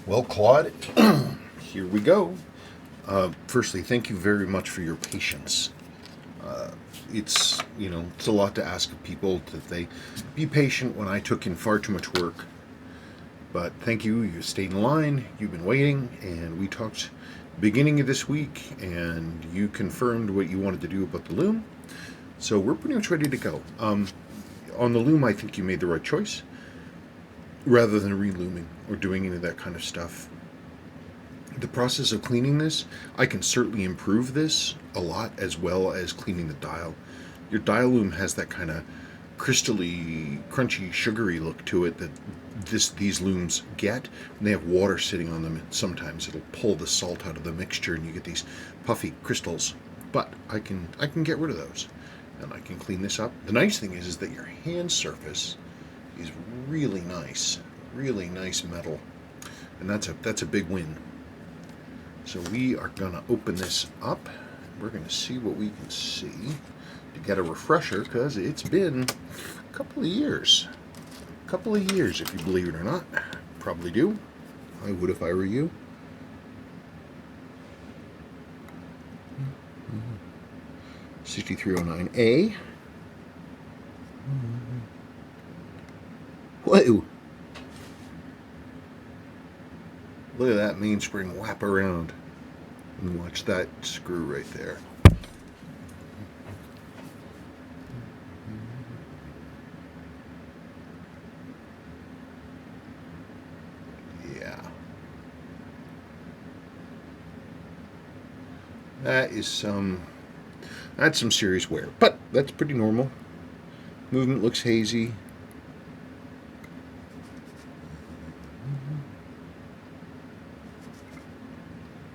Well, Claude, here we go. Firstly, thank you very much for your patience. It's a lot to ask of people that they be patient when I took in far too much work. But thank you. You stayed in line. You've been waiting, and we talked beginning of this week, and you confirmed what you wanted to do about the loom. So we're pretty much ready to go. On the loom, I think you made the right choice, rather than relooming or doing any of that kind of stuff. The process of cleaning this, I can certainly improve this a lot, as well as cleaning the dial. Your dial loom has that kind of crystally, crunchy, sugary look to it that these looms get. And they have water sitting on them, and sometimes it'll pull the salt out of the mixture, and you get these puffy crystals. But I can get rid of those, and I can clean this up. The nice thing is that your hand surface is really nice metal, and that's a big win. So we are going to open this up. We're going to see what we can see to get a refresher, because it's been a couple of years. If you believe it or not. Probably do. I would if I were you. 6309A. Whoa! Look at that mainspring wrap around. And watch that screw right there. Yeah. That's some serious wear, but that's pretty normal. Movement looks hazy.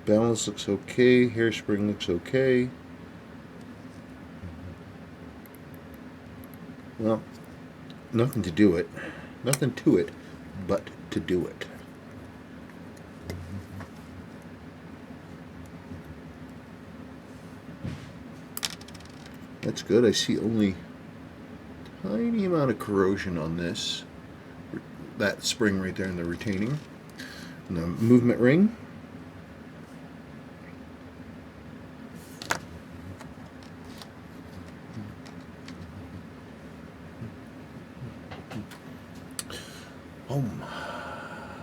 Balance looks okay. Hairspring looks okay. Well, nothing to do it. Nothing to it, but to do it. That's good. I see only a tiny amount of corrosion on this. That spring right there in the retaining. And the movement ring.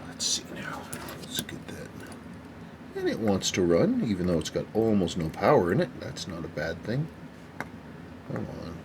Let's see now. Let's get that. And it wants to run, even though it's got almost no power in it. That's not a bad thing. Hold on.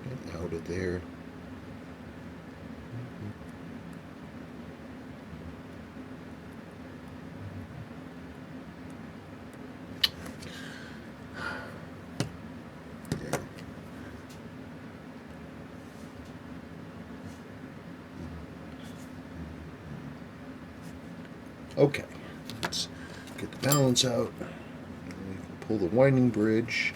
Get out of there. Okay, let's get the balance out. We can pull the winding bridge.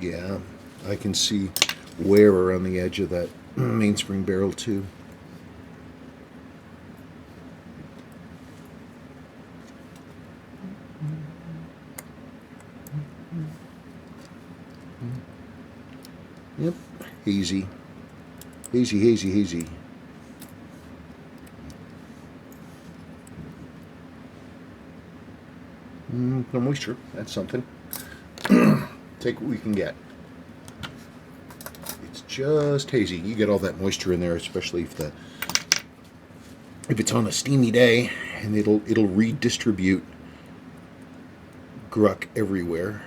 Yeah, I can see wear around the edge of that mainspring barrel too. Yep, hazy. Hazy. No moisture, that's something. Take what we can get. It's just hazy. You get all that moisture in there, especially if it's on a steamy day, and it'll redistribute gruck everywhere.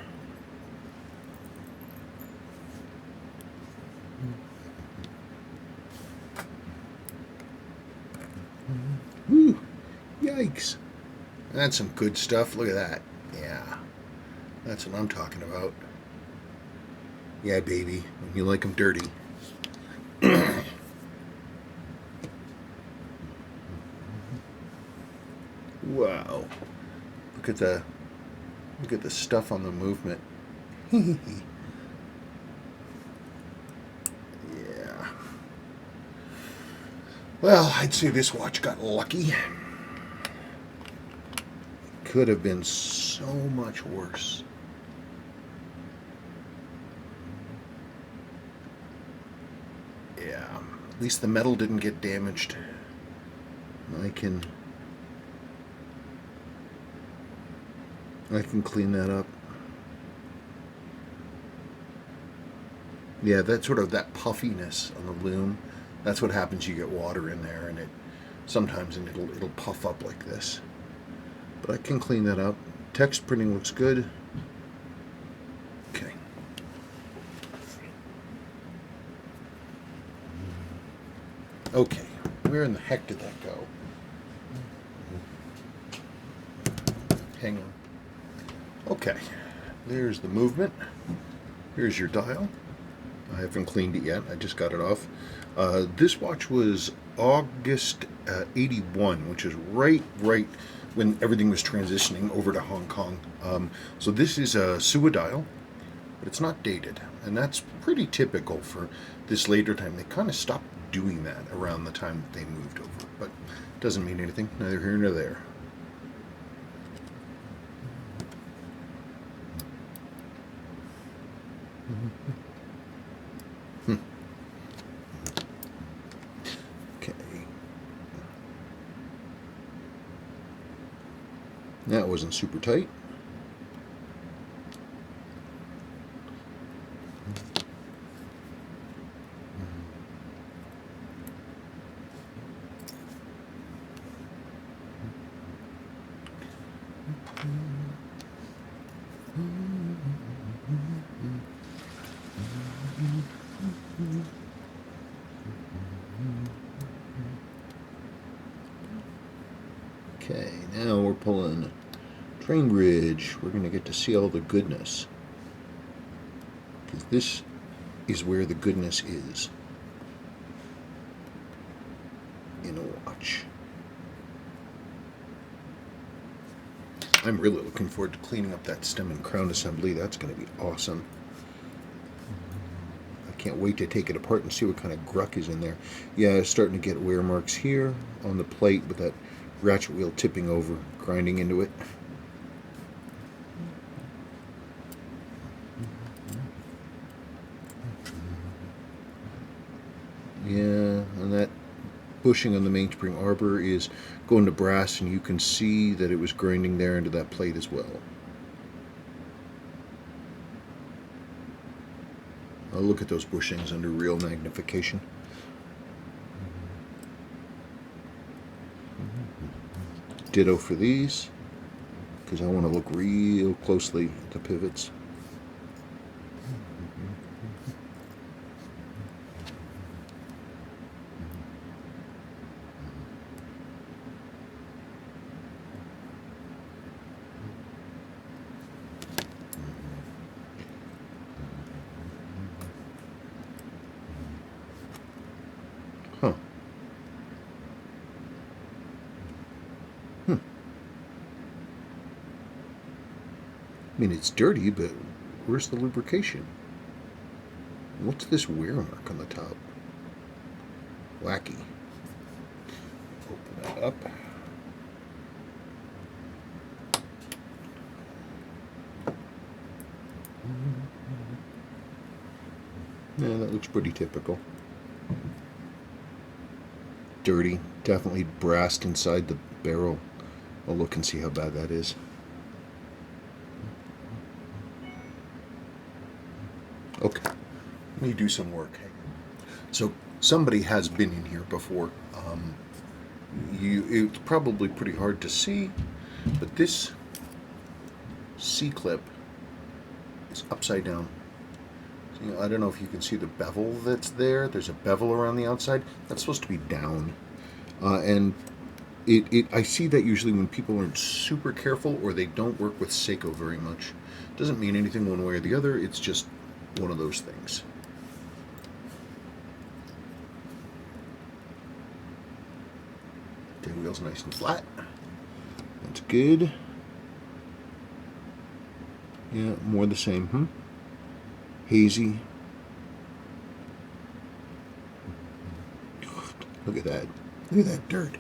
That's some good stuff. Look at that. Yeah, that's what I'm talking about. Yeah, baby, you like them dirty. Wow. Look at the stuff on the movement. Yeah. Well, I'd say this watch got lucky. Could have been so much worse. Yeah. At least the metal didn't get damaged. I can clean that up. Yeah, that sort of that puffiness on the loom. That's what happens. You get water in there, and sometimes it'll puff up like this. But I can clean that up. Text printing looks good. Okay. Okay. Where in the heck did that go? Hang on. Okay. There's the movement. Here's your dial. I haven't cleaned it yet. I just got it off. This watch was August 81, which is right when everything was transitioning over to Hong Kong. So this is a Suwa dial, but it's not dated. And that's pretty typical for this later time. They kind of stopped doing that around the time that they moved over. But it doesn't mean anything. Neither here nor there. Okay. That wasn't super tight. Okay, now we're pulling train bridge. We're going to get to see all the goodness. Because this is where the goodness is in a watch. I'm really looking forward to cleaning up that stem and crown assembly. That's going to be awesome. I can't wait to take it apart and see what kind of gruck is in there. Yeah, it's starting to get wear marks here on the plate with that ratchet wheel tipping over, grinding into it. Yeah, and that bushing on the mainspring arbor is going to brass, and you can see that it was grinding there into that plate as well. I'll look at those bushings under real magnification. Ditto for these, because I want to look real closely at the pivots. Huh. I mean, it's dirty, but where's the lubrication? What's this wear mark on the top? Wacky. Open that up. Yeah, that looks pretty typical. Dirty. Definitely brassed inside the barrel. I'll look and see how bad that is. Okay, let me do some work. So somebody has been in here before. It's probably pretty hard to see, but this C-clip is upside down. So, I don't know if you can see the bevel that's there. There's a bevel around the outside. That's supposed to be down. And I see that usually when people aren't super careful or they don't work with Seiko very much. Doesn't mean anything one way or the other. It's just one of those things. Tailwheel's nice and flat. That's good. Yeah, more the same. Hazy. Look at that. Look at that dirt.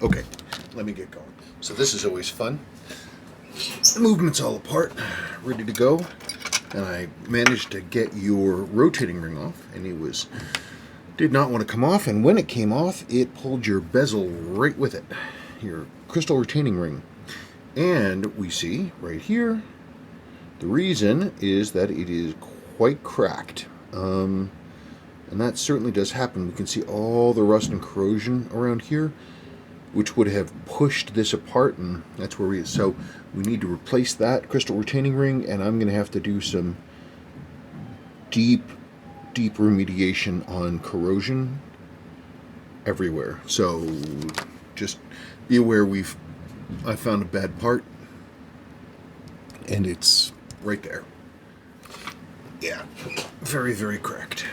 Okay, let me get going. So this is always fun. The movement's all apart, ready to go. And I managed to get your rotating ring off, and it did not want to come off, and when it came off, it pulled your bezel right with it, your crystal retaining ring. And we see right here, the reason is that it is quite cracked. And that certainly does happen. We can see all the rust and corrosion around here, which would have pushed this apart, and that's where so we need to replace that crystal retaining ring, and I'm going to have to do some deep remediation on corrosion everywhere. So just be aware I found a bad part, and it's right there. Yeah, very, very cracked.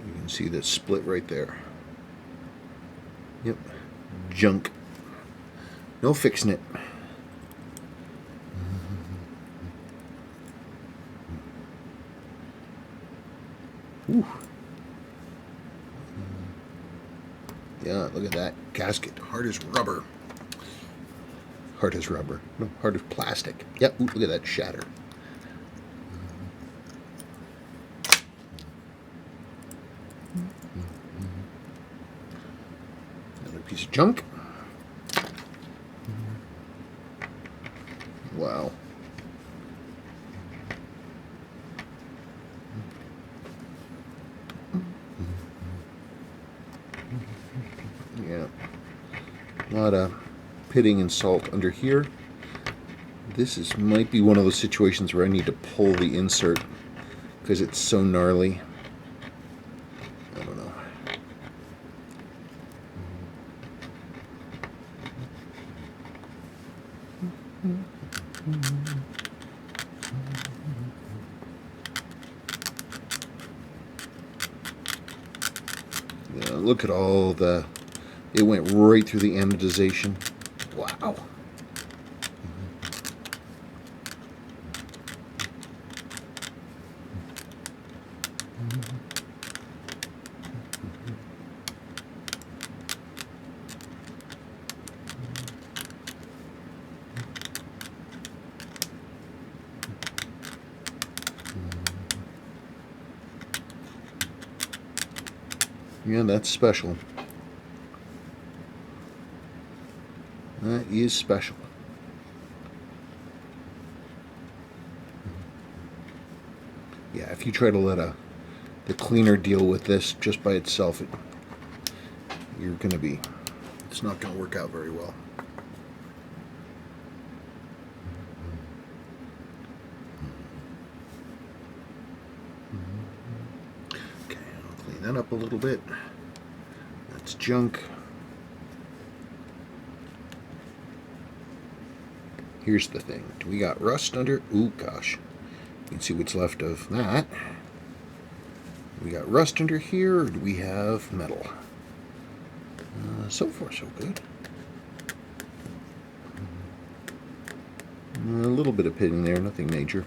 You can see that split right there. Yep, junk. No fixing it. Ooh. Yeah, look at that gasket. Hard as rubber. Hard as rubber. No, hard as plastic. Yep, ooh, look at that shatter. Another piece of junk. Wow. Yeah. A lot of pitting and salt under here. This might be one of those situations where I need to pull the insert because it's so gnarly. I don't know. Yeah, look at all it went right through the anodization. Wow. Yeah, that's special. That is special. Yeah, if you try to let the cleaner deal with this just by itself, it's not going to work out very well. Okay, I'll clean that up a little bit. That's junk. Here's the thing. Do we got rust under? Ooh, gosh. You can see what's left of that. We got rust under here, or do we have metal? So far, so good. A little bit of pitting there, nothing major.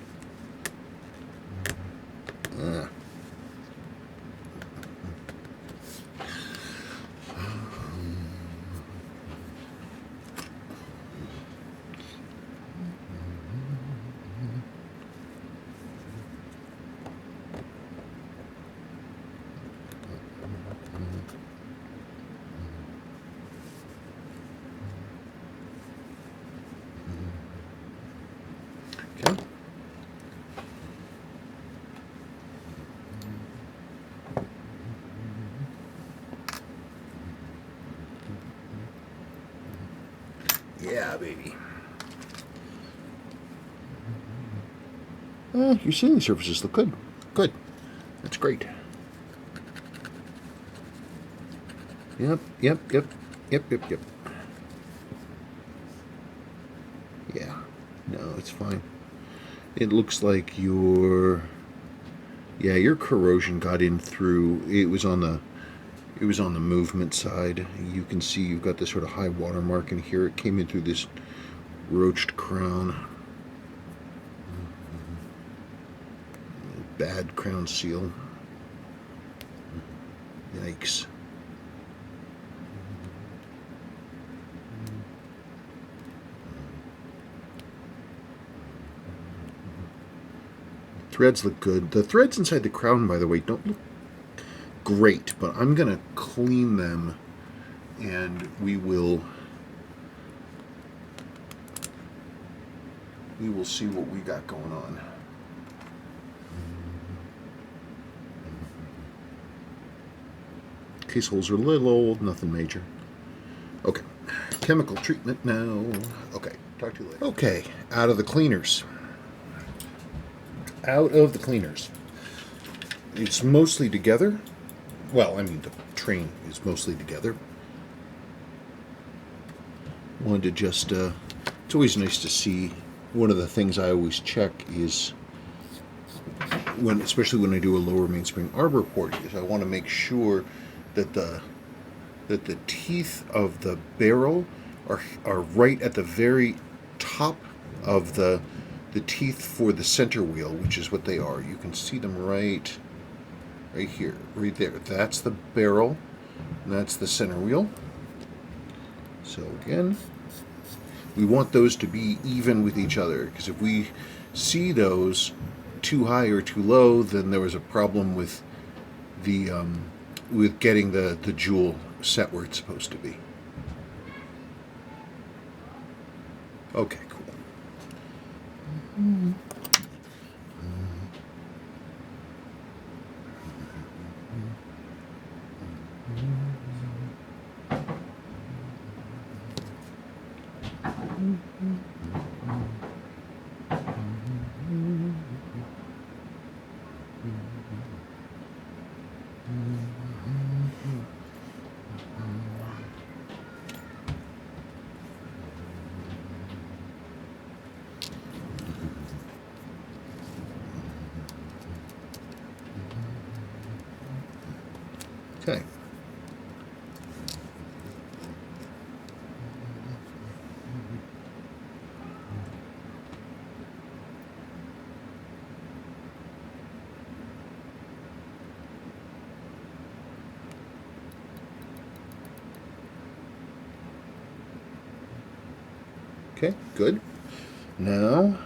Okay. Yeah, baby. Your sealing surfaces look good. Works great. Yep. Yeah. No, it's fine. It looks like your corrosion got in through. It was on the movement side. You can see you've got this sort of high water mark in here. It came in through this roached crown. Bad crown seal. Yikes. Threads look good. The threads inside the crown, by the way, don't look great, but I'm going to clean them and we will see what we got going on. Case holes are a little old, nothing major. Okay, chemical treatment now. Okay, talk to you later. Okay, out of the cleaners. Out of the cleaners. It's mostly together. Well, I mean, the train is mostly together. Wanted to just, it's always nice to see. One of the things I always check is, especially when I do a lower mainspring arbor port, is I want to make sure that the teeth of the barrel are right at the very top of the teeth for the center wheel, which is what they are. You can see them right here, right there. That's the barrel, and that's the center wheel. So again, we want those to be even with each other, because if we see those too high or too low, then there was a problem with the with getting the jewel set where it's supposed to be. Okay, cool. Okay. Okay, good. Now,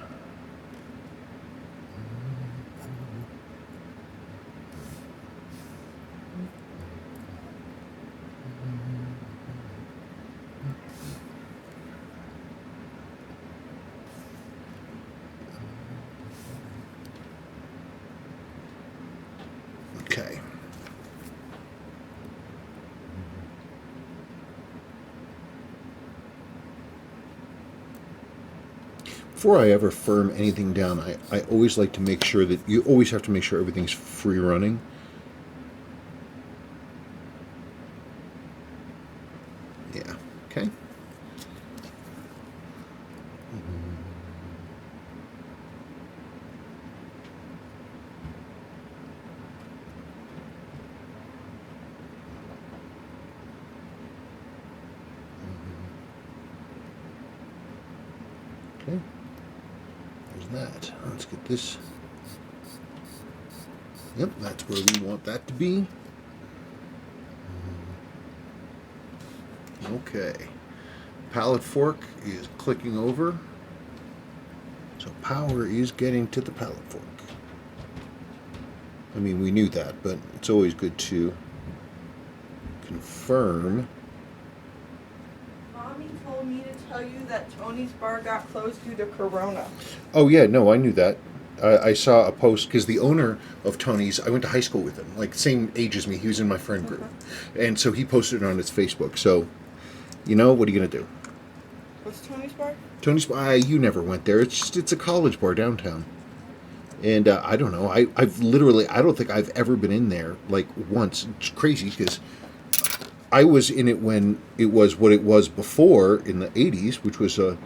okay. Before I ever firm anything down, I always like to make sure that you always have to make sure everything's free running. Yeah, okay. Okay. That. Let's get this. Yep, that's where we want that to be. Okay. Pallet fork is clicking over. So power is getting to the pallet fork. I mean, we knew that, but it's always good to confirm. Mommy told me to tell you that Tony's bar got closed due to Corona. Oh yeah, no, I knew that. I saw a post because the owner of Tony's, I went to high school with him, like same age as me. He was in my friend group, and so he posted it on his Facebook. So, you know, what are you gonna do? What's Tony's bar? Tony's bar. You never went there. It's a college bar downtown. And I don't know. I've literally, I don't think I've ever been in there like once. It's crazy because I was in it when it was what it was before in the 80s, which was a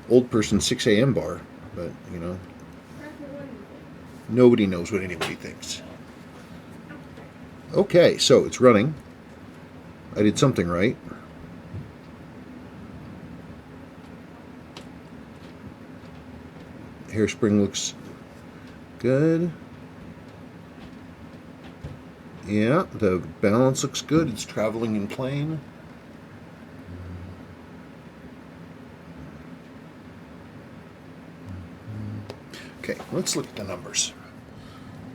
old person 6 a.m. bar. But, you know, nobody knows what anybody thinks. Okay, so it's running. I did something right. Hairspring looks good. Yeah, the balance looks good. It's traveling in plane. Okay, let's look at the numbers.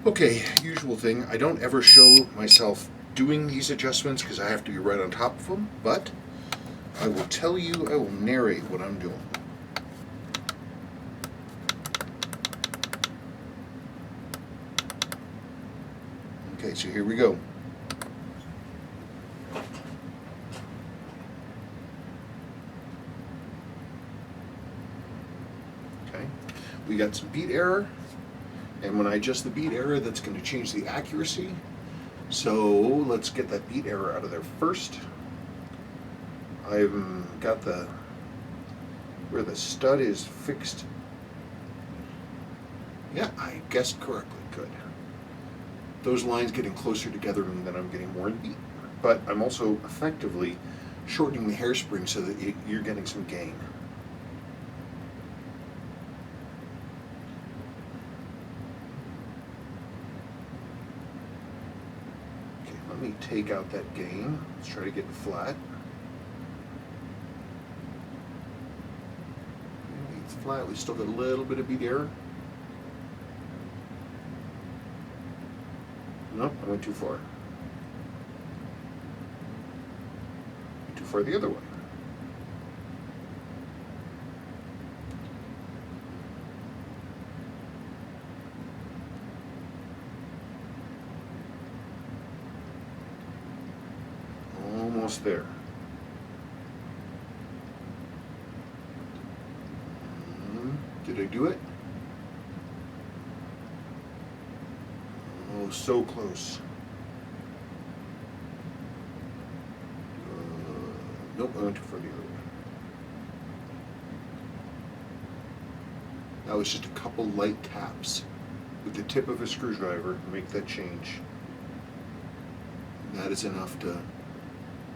Okay, usual thing. I don't ever show myself doing these adjustments because I have to be right on top of them, but I will tell you, I will narrate what I'm doing. Okay, so here we go. Okay, we got some beat error, and when I adjust the beat error, that's going to change the accuracy. So let's get that beat error out of there first. I've got where the stud is fixed. Yeah, I guessed correctly. Good. Those lines getting closer together and then I'm getting more in beat. But I'm also effectively shortening the hairspring so that you're getting some gain. Okay, let me take out that gain. Let's try to get it flat. Okay, it's flat. We still got a little bit of beat error. Nope, I went too far. Too far the other way. Almost there. Did I do it? Oh, so close. Nope, I went too far the other way. That was just a couple light taps with the tip of a screwdriver to make that change. That is enough to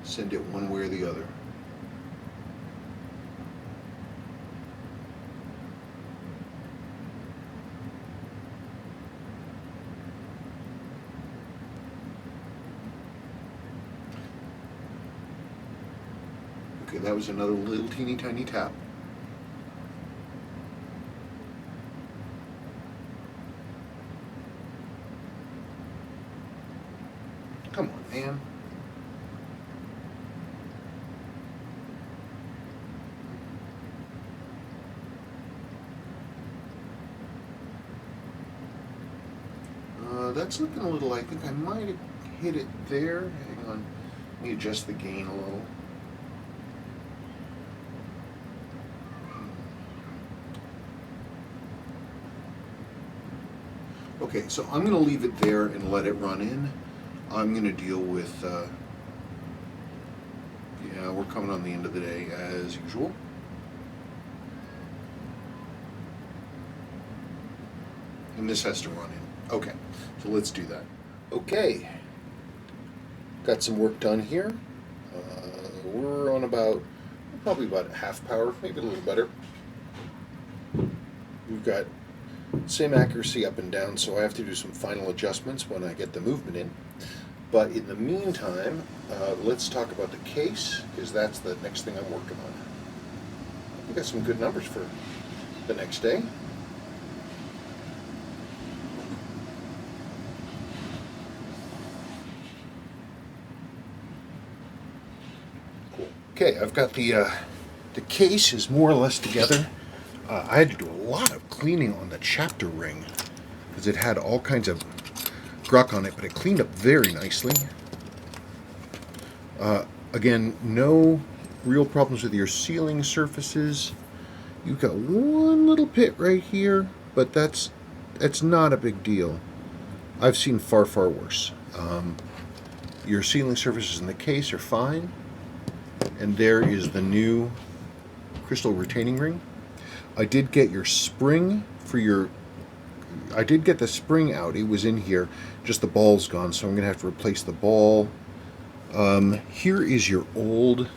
send it one way or the other. Okay, that was another little teeny tiny tap. Come on, man. That's looking a little, I think I might have hit it there. Hang on, let me adjust the gain a little. Okay, so I'm going to leave it there and let it run in. I'm going to deal with, yeah, we're coming on the end of the day as usual. And this has to run in. Okay, so let's do that. Okay, got some work done here. We're on probably about half power, maybe a little better. We've got same accuracy up and down, so I have to do some final adjustments when I get the movement in. But in the meantime, let's talk about the case, because that's the next thing I'm working on. We got some good numbers for the next day. Cool. Okay, I've got the case is more or less together. I had to do a lot of cleaning on the chapter ring because it had all kinds of gruck on it, but it cleaned up very nicely. Again, no real problems with your sealing surfaces. You've got one little pit right here, but that's it's not a big deal. I've seen far, far worse. Your sealing surfaces in the case are fine. And there is the new crystal retaining ring. I did get your spring for your... I did get the spring out. It was in here. Just the ball's gone, so I'm going to have to replace the ball. Here is your old...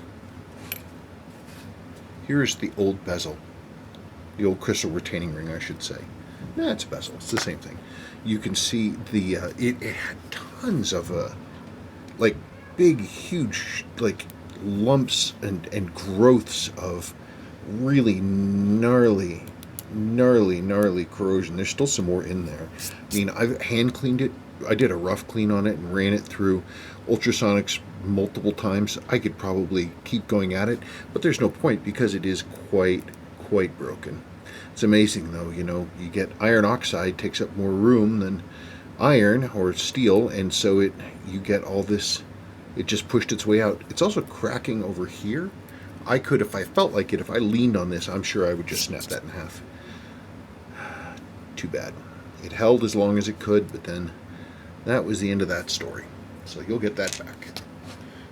Here is the old bezel. The old crystal retaining ring, I should say. Nah, it's a bezel. It's the same thing. You can see the... it had tons of... like, big, huge, like, lumps and growths of really gnarly corrosion. There's still some more in there. I mean, I've hand cleaned it. I did a rough clean on it and ran it through ultrasonics multiple times. I could probably keep going at it, but there's no point because it is quite broken. It's amazing though, you know, you get iron oxide takes up more room than iron or steel, and so you get all this. It just pushed its way out. It's also cracking over here. I could, if I felt like it, if I leaned on this, I'm sure I would just snap that in half. Too bad. It held as long as it could, but then that was the end of that story. So you'll get that back.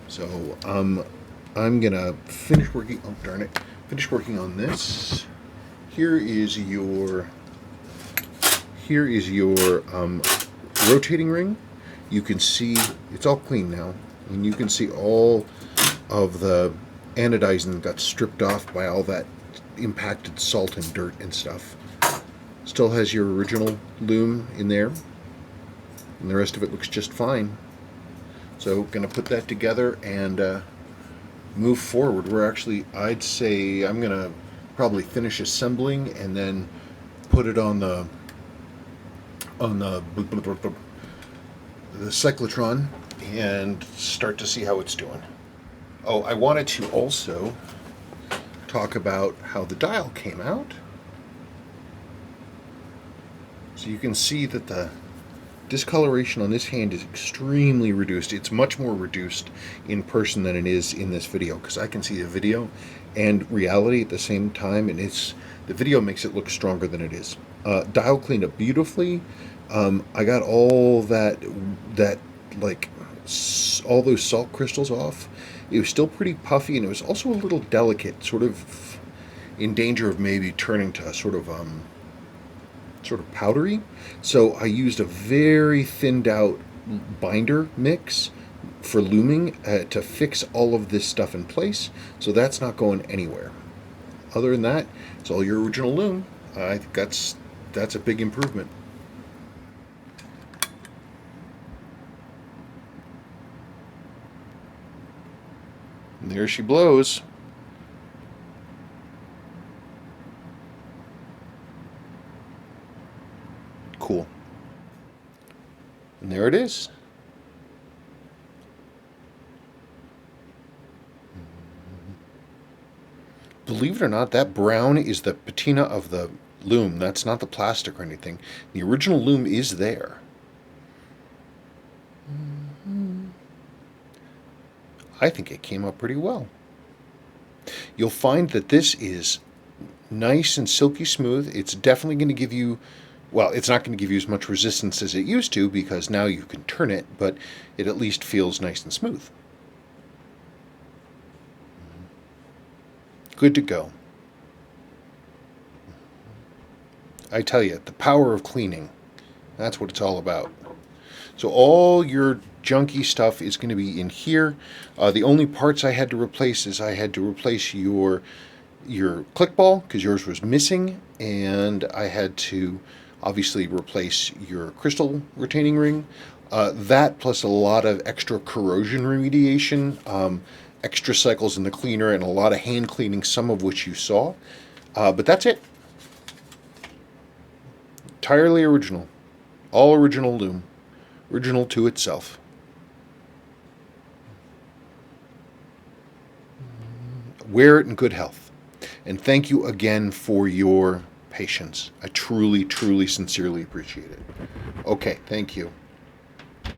So I'm gonna finish working. Oh darn it! Finish working on this. Here is your rotating ring. You can see it's all clean now, and you can see all of the anodizing that got stripped off by all that impacted salt and dirt and stuff. Still has your original loom in there, and the rest of it looks just fine. So gonna put that together and move forward. We're actually, I'd say I'm gonna probably finish assembling and then put it on the cyclotron and start to see how it's doing. Oh, I wanted to also talk about how the dial came out. So you can see that the discoloration on this hand is extremely reduced. It's much more reduced in person than it is in this video, because I can see the video and reality at the same time, and the video makes it look stronger than it is. Dial cleaned up beautifully. I got all that like all those salt crystals off. It was still pretty puffy, and it was also a little delicate, sort of in danger of maybe turning to sort of powdery. So I used a very thinned out binder mix for looming to fix all of this stuff in place. So that's not going anywhere. Other than that, it's all your original loom. I think that's a big improvement. And there she blows. Cool. And there it is. Believe it or not, that brown is the patina of the loom. That's not the plastic or anything. The original loom is there. I think it came up pretty well. You'll find that this is nice and silky smooth. It's definitely going to give you, well, it's not going to give you as much resistance as it used to, because now you can turn it, but it at least feels nice and smooth. Good to go. I tell you, the power of cleaning. That's what it's all about. So all your junky stuff is going to be in here. The only parts I had to replace is I had to replace your click ball, because yours was missing, and I had to obviously replace your crystal retaining ring. That plus a lot of extra corrosion remediation, extra cycles in the cleaner, and a lot of hand cleaning, some of which you saw. But that's it. Entirely original. All original loom. Original to itself. Wear it in good health. And thank you again for your patience. I truly, truly, sincerely appreciate it. Okay, thank you.